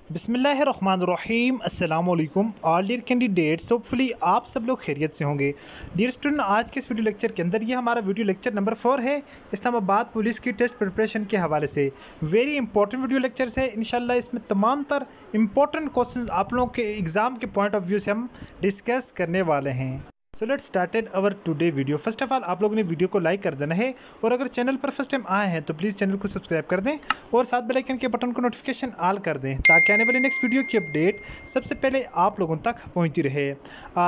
बिस्मिल्लाहिर्रहमानिर्रहीम अस्सलाम वालेकुम ऑल डियर कैंडिडेट्स। होपफुली आप सब लोग खैरियत से होंगे। डियर स्टूडेंट, आज के इस वीडियो लेक्चर के अंदर ये हमारा वीडियो लेक्चर नंबर 4 है इस्लामाबाद पुलिस की टेस्ट प्रिपरेशन के हवाले से। वेरी इंपॉर्टेंट वीडियो लेक्चर्स है। इंशाल्लाह इसमें तमाम तर इंपॉर्टेंट क्वेश्चन आप लोगों के एग्ज़ाम के पॉइंट ऑफ व्यू से हम डिस्कस करने वाले हैं। So let's started our today video. First of all आप लोगों ने वीडियो को लाइक कर देना है और अगर चैनल पर फर्स्ट टाइम आए हैं तो प्लीज़ चैनल को सब्सक्राइब कर दें और साथ बेल आइकन के बटन को नोटिफिकेशन ऑल कर दें ताकि आने वाले नेक्स्ट वीडियो की अपडेट सबसे पहले आप लोगों तक पहुंचती रहे।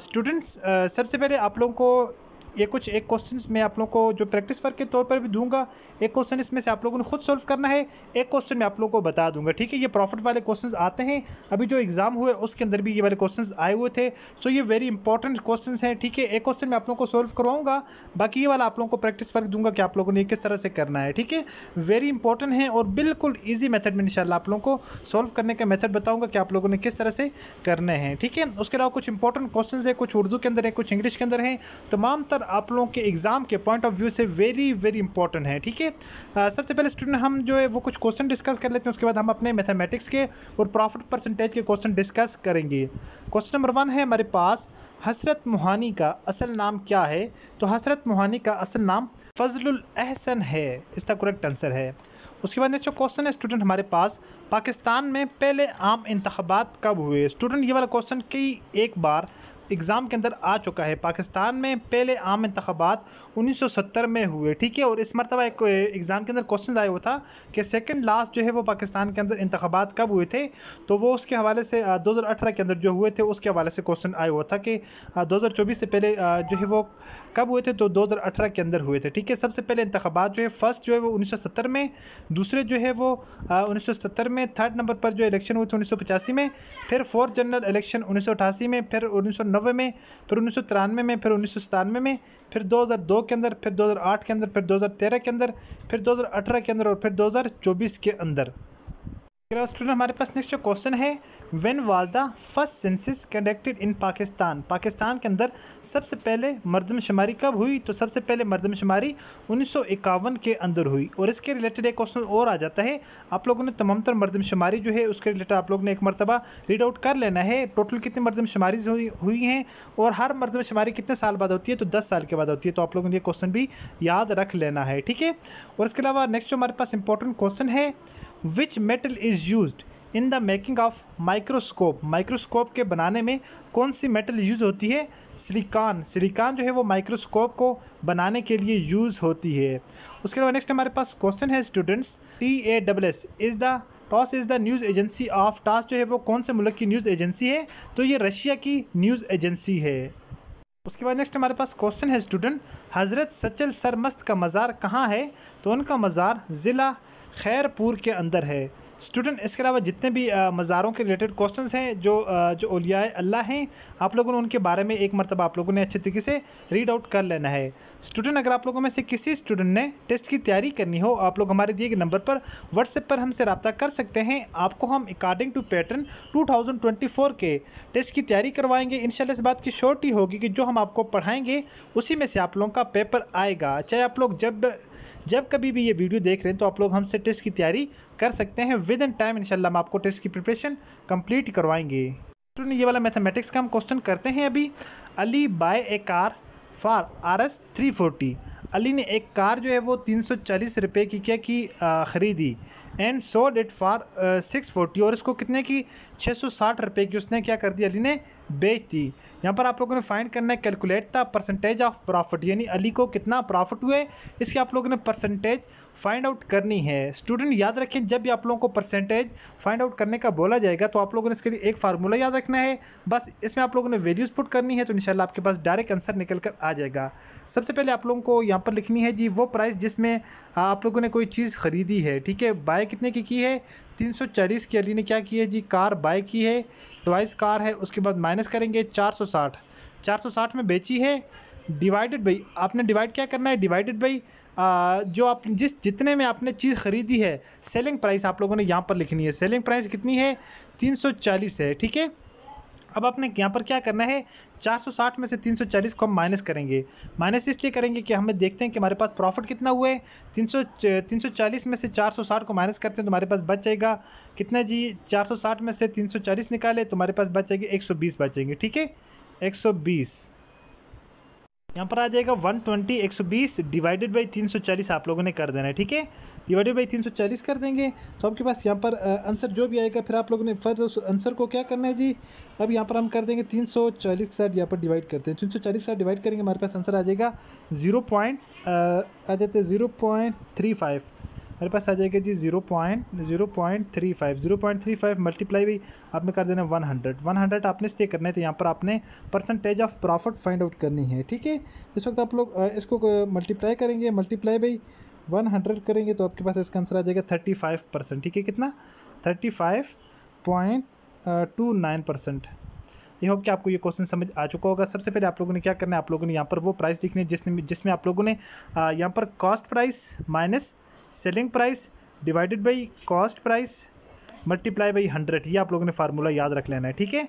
स्टूडेंट्स, सबसे पहले आप लोगों को एक क्वेश्चन मैं आप लोगों को जो प्रैक्टिस वर्क के तौर पर भी दूंगा। एक क्वेश्चन इसमें से आप लोगों ने खुद सॉल्व करना है, एक क्वेश्चन मैं आप लोगों को बता दूंगा। ठीक है, ये प्रॉफिट वाले क्वेश्चंस आते हैं, अभी जो एग्जाम हुए उसके अंदर भी ये वाले क्वेश्चंस आए हुए थे। सो ये वेरी इंपॉर्टेंट क्वेश्चंस हैं। ठीक है, एक क्वेश्चन मैं आप लोगों को सॉल्व करवाऊंगा, बाकी ये वाला आप लोगों को प्रैक्टिस वर्क दूंगा कि आप लोगों ने किस तरह से करना है। ठीक है, वेरी इंपॉर्टेंट है और बिल्कुल ईजी मेथड में इंशाल्लाह आप लोगों को सॉल्व करने का मेथड बताऊँगा कि आप लोगों ने किस तरह से करने हैं। ठीक है, उसके अलावा कुछ इंपॉर्टेंट क्वेश्चन है, कुछ उर्दू के अंदर है, कुछ इंग्लिश के अंदर है। तमाम तर आप लोगों के एग्जाम के पॉइंट ऑफ व्यू से वेरी वेरी इंपॉर्टेंट है। ठीक है, सबसे पहले स्टूडेंट हम जो है वो कुछ क्वेश्चन डिस्कस कर लेते हैं, उसके बाद हम अपने मैथमेटिक्स के और प्रॉफिट परसेंटेज के क्वेश्चन डिस्कस करेंगे। क्वेश्चन नंबर 1 है हमारे पास, हसरत मोहानी का असल नाम क्या है? तो हसरत मोहानी का असल नाम फजलुल एहसन है, इसका करेक्ट आंसर है। उसके बाद नेक्स्ट क्वेश्चन है स्टूडेंट हमारे पास, पाकिस्तान में पहले आम इंतखाबात कब हुए? स्टूडेंट ये वाला क्वेश्चन कई एक बार एग्ज़ाम के अंदर आ चुका है। पाकिस्तान में पहले आम इंतखाबात 1970 में हुए। ठीक है, और इस मरतबा एक एग्ज़ाम के अंदर क्वेश्चन आया हुआ था कि सेकंड लास्ट जो है वो पाकिस्तान के अंदर इंतखाबात कब हुए थे, तो वो उसके हवाले से 2018 के अंदर जो हुए थे उसके हवाले से क्वेश्चन आया हुआ था कि 2024 से पहले जो है वो कब हुए थे, तो 2018 के अंदर हुए थे। ठीक है, सबसे पहले इंतखाबात जो है फर्स्ट जो है वो 1970 में, दूसरे जो है वो 1970 में, थर्ड नंबर पर जो इलेक्शन हुए थे 1985 में, फिर फोर्थ जनरल इलेक्शन 1988 में, फिर 1990 में, फिर 1993 में, फिर 1997 में, फिर 2002 के अंदर, फिर 2008 के अंदर, फिर 2013 के अंदर, फिर 2018 के अंदर और फिर 2024 के अंदर। स्टूडेंट हमारे पास नेक्स्ट जो क्वेश्चन है, when was the first census conducted in Pakistan? Pakistan के अंदर सबसे पहले मरदमशुमारी कब हुई? तो सबसे पहले मरदमशुमारी 1951 के अंदर हुई। और इसके रिलेटेड एक क्वेश्चन और आ जाता है, आप लोगों ने तमाम तर मरदमशुमारी जो है उसके रिलेटेड आप लोगों ने एक मरतबा रीड आउट कर लेना है, टोटल कितनी मरदमशुमारी हुई हैं और हर मरदमशुमारी कितने साल बाद होती है, तो 10 साल के बाद होती है। तो आप लोगों ने ये क्वेश्चन भी याद रख लेना है। ठीक है, और इसके अलावा नेक्स्ट जो हमारे पास इंपॉर्टेंट क्वेश्चन है, which metal is used in the making of microscope? Microscope के बनाने में कौन सी मेटल यूज़ होती है? सिलिकॉन। सिलिकॉन जो है वो माइक्रोस्कोप को बनाने के लिए यूज़ होती है। उसके अलावा नेक्स्ट हमारे पास क्वेश्चन है students, TASS is the toss is the news agency of, toss जो है वो कौन से मुल्क की न्यूज़ एजेंसी है? तो ये रशिया की न्यूज़ एजेंसी है। उसके बाद नेक्स्ट हमारे पास क्वेश्चन है स्टूडेंट, हज़रत सचल सरमस्त का मज़ार कहाँ है? तो उनका मज़ार ज़िला खैरपुर के अंदर है। स्टूडेंट, इसके अलावा जितने भी मज़ारों के रिलेटेड क्वेश्चंस हैं जो औलियाए अल्लाह हैं, आप लोगों ने उनके बारे में एक मरतबा आप लोगों ने अच्छे तरीके से रीड आउट कर लेना है। स्टूडेंट, अगर आप लोगों में से किसी स्टूडेंट ने टेस्ट की तैयारी करनी हो, आप लोग हमारे दिए गए नंबर पर व्हाट्सएप पर हमसे रब्ता कर सकते हैं। आपको हम अकॉर्डिंग टू पैटर्न 2024 के टेस्ट की तैयारी करवाएंगे। इंशाल्लाह इस बात की श्योरिटी होगी कि जो हम आपको पढ़ाएंगे उसी में से आप लोगों का पेपर आएगा। चाहे आप लोग जब कभी भी ये वीडियो देख रहे हैं तो आप लोग हमसे टेस्ट की तैयारी कर सकते हैं। विद इन टाइम इंशाल्लाह हम आपको टेस्ट की प्रिपरेशन कंप्लीट करवाएंगे। ये वाला मैथमेटिक्स का हम क्वेश्चन करते हैं अभी। Ali buy a car for RS 340। Ali ने एक कार जो है वो 340 रुपये की क्या की ख़रीदी, एंड सोल्ड इट फॉर 640, और इसको कितने की 660 रुपये की उसने क्या कर दी, अली ने बेच दी। यहाँ पर आप लोगों ने फाइंड करना है calculate the percentage of profit, यानी अली को कितना प्रॉफिट हुए इसकी आप लोगों ने परसेंटेज फाइंड आउट करनी है। स्टूडेंट याद रखें, जब भी आप लोगों को परसेंटेज फाइंड आउट करने का बोला जाएगा तो आप लोगों ने इसके लिए एक फार्मूला याद रखना है, बस इसमें आप लोगों ने वैल्यूज़ पुट करनी है तो इंशाल्लाह आपके पास डायरेक्ट आंसर निकल कर आ जाएगा। सबसे पहले आप लोगों को यहाँ पर लिखनी है जी वो प्राइस जिसमें आप लोगों ने कोई चीज़ ख़रीदी है। ठीक है, बाय कितने की है? 340 की अली ने क्या की है जी, कार बाय की है, डिवाइस कार है। उसके बाद माइनस करेंगे 460 में बेची है, डिवाइडेड बाई, आपने डिवाइड क्या करना है, डिवाइडेड बाई जो आप जितने में आपने चीज़ ख़रीदी है, सेलिंग प्राइस आप लोगों ने यहाँ पर लिखनी है। सेलिंग प्राइस कितनी है? 340 है। ठीक है, अब आपने यहाँ पर क्या करना है, 460 में से 340 को हम माइनस करेंगे। माइनस इसलिए करेंगे कि हमें देखते हैं कि हमारे पास प्रॉफिट कितना हुआ है। 340 में से 460 को माइनस करते हैं तो हमारे पास बच जाएगा कितना जी, 460 में से 340 निकाले तो हमारे पास बच जाएगी 120 बचेंगे। ठीक है, 120 यहाँ पर आ जाएगा 120, 120 डिवाइडेड बाई 340 आप लोगों ने कर देना है। ठीक है, डिवाइडेड बाई 340 कर देंगे तो आपके पास यहाँ पर आंसर जो भी आएगा, फिर आप लोगों ने फर्स्ट उस आंसर को क्या करना है जी, अब यहाँ पर हम कर देंगे 340 के साथ यहाँ पर डिवाइड करते हैं। 340 के साथ डिवाइड करेंगे हमारे पास आंसर आ जाएगा 0.35 हमारे पास आ जाएगा जी 0.35 मल्टीप्लाई भी आपने कर देना 100 आपने इसलिए करना है तो यहाँ पर आपने percentage of profit find out करनी है। ठीक है, इस वक्त आप लोग इसको मल्टीप्लाई करेंगे, मल्टीप्लाई बाई 100 करेंगे तो आपके पास इसका आंसर आ जाएगा 35%। ठीक है, कितना, 35.29%। ये होप कि आपको ये क्वेश्चन समझ आ चुका होगा। सबसे पहले आप लोगों ने क्या करना है, आप लोगों ने यहाँ पर वो प्राइस लिखनी है जिसमें आप लोगों ने यहाँ पर cost price minus selling price divided by cost price multiply by 100, ये आप लोगों ने फार्मूला याद रख लेना है। ठीक है,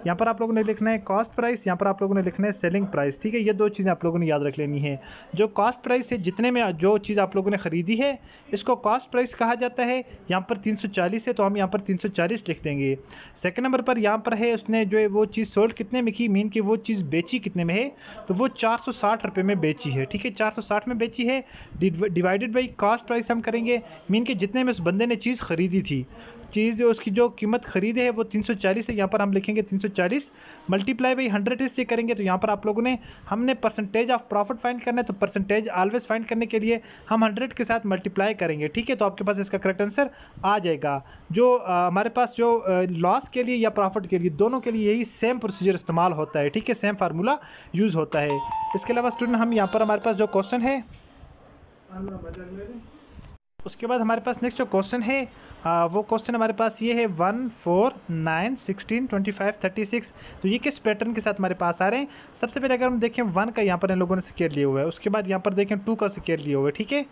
यहाँ पर आप लोगों ने लिखना है कॉस्ट प्राइस, यहाँ पर आप लोगों ने लिखना है सेलिंग प्राइस। ठीक है, ये दो चीज़ें आप लोगों ने याद रख लेनी है। जो कॉस्ट प्राइस है, जितने में जो चीज़ आप लोगों ने ख़रीदी है इसको कॉस्ट प्राइस कहा जाता है। यहाँ पर 340 है तो हम यहाँ पर 340 लिख देंगे। सेकंड नंबर पर यहाँ पर है उसने जो है वो चीज़ सोल्ड कितने में की, मीन कि वो चीज़ बेची कितने में है, तो वो 460 रुपये में बेची है। ठीक है, 460 में बेची है, डिवाइडेड बाई कॉस्ट प्राइस हम करेंगे, मीन कि जितने में उस बंदे ने चीज़ ख़रीदी थी, चीज़ जो उसकी जो कीमत ख़रीदे है वो 340 है, यहाँ पर हम लिखेंगे 340 मल्टीप्लाई बाई 100 इससे करेंगे तो यहाँ पर आप लोगों ने हमने परसेंटेज ऑफ प्रॉफिट फाइंड करना है, तो परसेंटेज ऑलवेज फाइंड करने के लिए हम 100 के साथ मल्टीप्लाई करेंगे। ठीक है, तो आपके पास इसका करेक्ट आंसर आ जाएगा। जो हमारे पास जो लॉस के लिए या प्रॉफिट के लिए, दोनों के लिए यही सेम प्रोसीजर इस्तेमाल होता है। ठीक है, सेम फार्मूला यूज़ होता है। इसके अलावा स्टूडेंट हम यहाँ पर हमारे पास जो क्वेश्चन है, उसके बाद हमारे पास नेक्स्ट जो क्वेश्चन है वो क्वेश्चन हमारे पास ये है 1, 4, 9, 16, 25, 36। तो ये किस पैटर्न के साथ हमारे पास आ रहे हैं। सबसे पहले अगर हम देखें 1 का यहाँ पर इन लोगों ने स्केयर लिए हुआ है, उसके बाद यहाँ पर देखें 2 का स्केयर लिए हुआ है। ठीक है,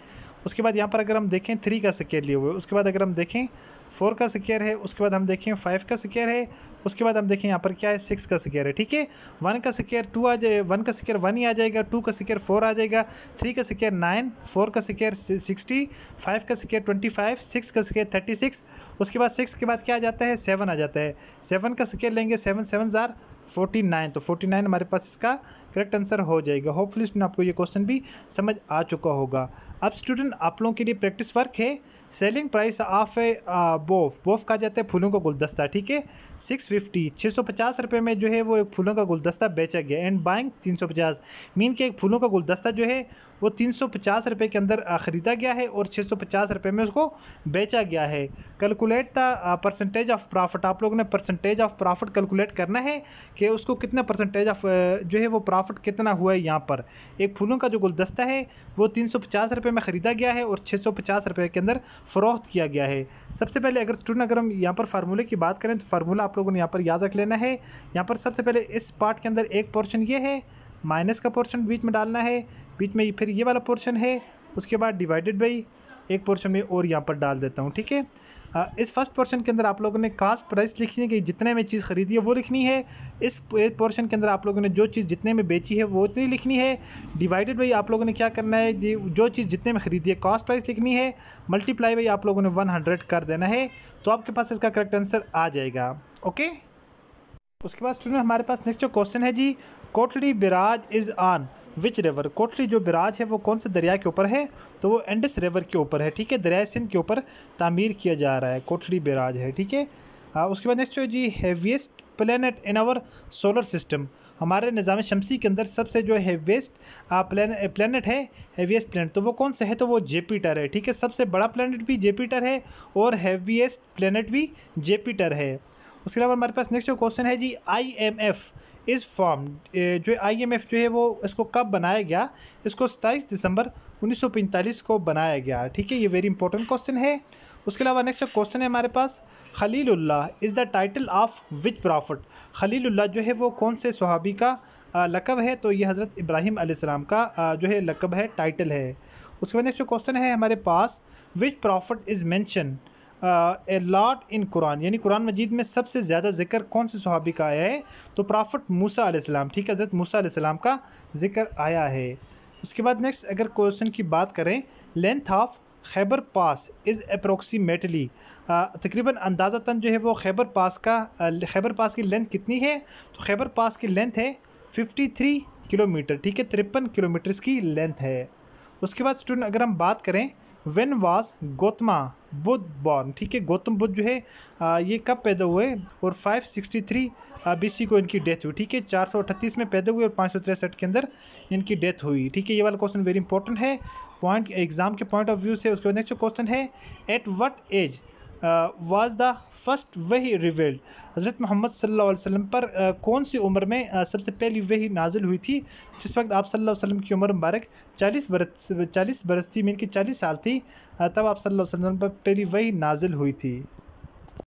उसके बाद यहाँ पर अगर हम देखें 3 का स्केयर लिए हुए, उसके बाद अगर हम देखें 4 का स्केयर है, उसके बाद हम देखें 5 का स्केयर है, उसके बाद हम देखें यहाँ पर क्या है 6 का स्केयर है। ठीक है, 1 का स्केयर 2 आ जाए, 1 का स्केयर 1 ही आ जाएगा, 2 का स्केयर 4 आ जाएगा, 3 का स्केयर 9, 4 का स्केयर 60, 5 का स्केयर 25, 6 का स्केयर 36। उसके बाद 6 के बाद क्या आ जाता है, 7 आ जाता है। 7 का स्केयर लेंगे, 7 7 जार 49, तो 49 हमारे पास इसका करेक्ट आंसर हो जाएगा। होपफुली स्टूडेंट आपको ये क्वेश्चन भी समझ आ चुका होगा। अब स्टूडेंट आप लोगों के लिए प्रैक्टिस वर्क है, सेलिंग प्राइस ऑफ ए बोफ कहा जाता है फूलों का गुलदस्ता। ठीक है, 650 रुपये में जो है वो एक फूलों का गुलदस्ता बेचा गया, एंड बाइंग 350, मीन कि एक फूलों का गुलदस्ता जो है वो 350 रुपये के अंदर ख़रीदा गया है और 650 रुपये में उसको बेचा गया है। Calculate the percentage of profit, आप लोगों ने परसेंटेज ऑफ प्रॉफिट कैलकुलेट करना है कि उसको कितना परसेंटेज ऑफ जो है वो प्रॉफिट कितना हुआ है। यहाँ पर एक फूलों का जो गुलदस्ता है वो 350 रुपये में ख़रीदा गया है और 650 रुपये के अंदर फ़रोख्त किया गया है। सबसे पहले अगर हम यहाँ पर फार्मूले की बात करें तो फार्मूला आप लोगों ने यहाँ पर याद रख लेना है। यहाँ पर सबसे पहले इस पार्ट के अंदर एक पोर्शन ये है, माइनस का पोर्शन बीच में डालना है, बीच में फिर ये वाला पोर्शन है, उसके बाद डिवाइडेड बाई एक पोर्शन में और यहाँ पर डाल देता हूँ। ठीक है, इस फर्स्ट पोर्शन के अंदर आप लोगों ने कास्ट प्राइस लिखनी है कि जितने में चीज़ खरीदी है वो लिखनी है। इस पोर्शन के अंदर आप लोगों ने जो चीज़ जितने में बेची है वो उतनी लिखनी है। डिवाइडेड बाई आप लोगों ने क्या करना है जी, जो चीज़ जितने में खरीदी है कॉस्ट प्राइस लिखनी है, मल्टीप्लाई बाई आप लोगों ने 100 कर देना है, तो आपके पास इसका करेक्ट आंसर आ जाएगा। ओके, उसके बाद स्टूडेंट हमारे पास नेक्स्ट जो क्वेश्चन है जी, Kotli barrage is on which river, Kotli जो बिराज है वो कौन से दरिया के ऊपर है, तो वो इंडस रिवर के ऊपर है। ठीक है, दरिया सिंध के ऊपर तामीर किया जा रहा है, कोटली बिराज है। ठीक है, उसके बाद नेक्स्ट जो जी, heaviest planet in our solar system, हमारे निज़ाम शमसी के अंदर सबसे जो हैवीएस्ट प्लेनेट है, हैवीएस्ट प्लेनेट, तो वो कौन सा है, तो वो जेपिटर है। ठीक है, सबसे बड़ा प्लेनेट भी जेपिटर है और हैवीएस्ट प्लेनेट भी जेपिटर है। उसके अलावा हमारे पास नेक्स्ट जो क्वेश्चन है जी, IMF इज़ फॉर्म, जो IMF जो है वो इसको कब बनाया गया, इसको 27 दिसंबर 1945 को बनाया गया। ठीक है, ये वेरी इंपॉर्टेंट क्वेश्चन है। उसके अलावा नेक्स्ट क्वेश्चन है हमारे पास, Khalilullah is the title of which prophet, Khalilullah जो है वो कौन से सहाबी का लक़ब है, तो ये हज़रत इब्राहीम अलैहिस्सलाम का जो है लक़ब है, टाइटल है। उसके बाद नेक्स्ट जो क्वेश्चन है हमारे पास, which prophet is mention a lot in Quran, यानी कुरान मजीद में सबसे ज़्यादा जिक्र कौन से सहाबी का आया है? तो प्रॉफिट मूसा अलैहिस्सलाम, ठीक है, हज़रत मूसा अलैहिस्सलाम का जिक्र आया है। उसके बाद नेक्स्ट अगर क्वेश्चन की बात करें, length of Khyber pass is approximately, तकरीबन अंदाज़तन जो है वो खैबर पास की लेंथ कितनी है? तो खैबर पास की लेंथ है 53 किलोमीटर, ठीक है, 53 किलोमीटर की लेंथ है। उसके बाद स्टूडेंट अगर हम बात करें, when was Gautama Buddha born, ठीक है, गौतम बुद्ध जो है ये कब पैदा हुए? और 563 BC को इनकी डेथ हुई, ठीक है, 438 में पैदा हुए और 563 के अंदर इनकी डेथ हुई, ठीक है। ये वाला क्वेश्चन वेरी इंपॉर्टेंट है पॉइंट एग्जाम के पॉइंट ऑफ व्यू से। उसके बाद नेक्स्ट क्वेश्चन है, at what age was the first वही रिवील्ड, हज़रत मोहम्मद सल्लल्लाहु अलैहि वसल्लम पर कौन सी उम्र में सबसे पहली वही नाजिल हुई थी? जिस वक्त आप सल्लल्लाहु अलैहि वसल्लम की उम्र मुबारक 40 बरस थी, मीन की 40 साल थी, तब आप सल्लल्लाहु अलैहि वसल्लम पर पहली वही नाजिल हुई थी।